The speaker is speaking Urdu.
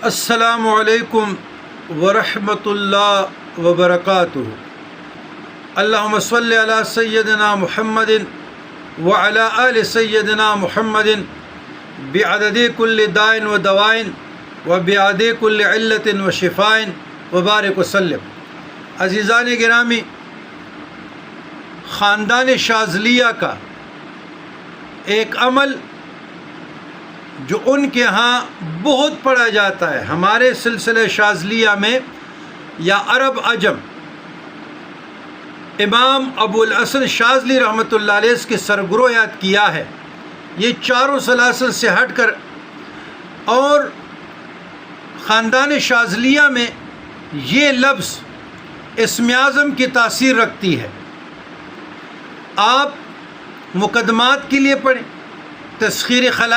السلام علیکم ورحمۃ اللہ وبرکاتہ۔ اللہم صلی علی سیدنا محمد وعلی آل سیدنا محمد بعدد کل داء و دواء وبعدد کل علت و شفاء وبارک وسلم۔ عزیزان گرامی، خاندان شاذلیہ کا ایک عمل جو ان کے ہاں بہت پڑھا جاتا ہے، ہمارے سلسلہ شاذلیہ میں یا عرب عجم، امام ابو الحسن شاذلی رحمۃ اللہ علیہ اس کی سرگرویات کیا ہے۔ یہ چاروں سلاسل سے ہٹ کر اور خاندان شاذلیہ میں یہ لفظ اسم اعظم کی تاثیر رکھتی ہے۔ آپ مقدمات کے لیے پڑھیں، تسخیر خلا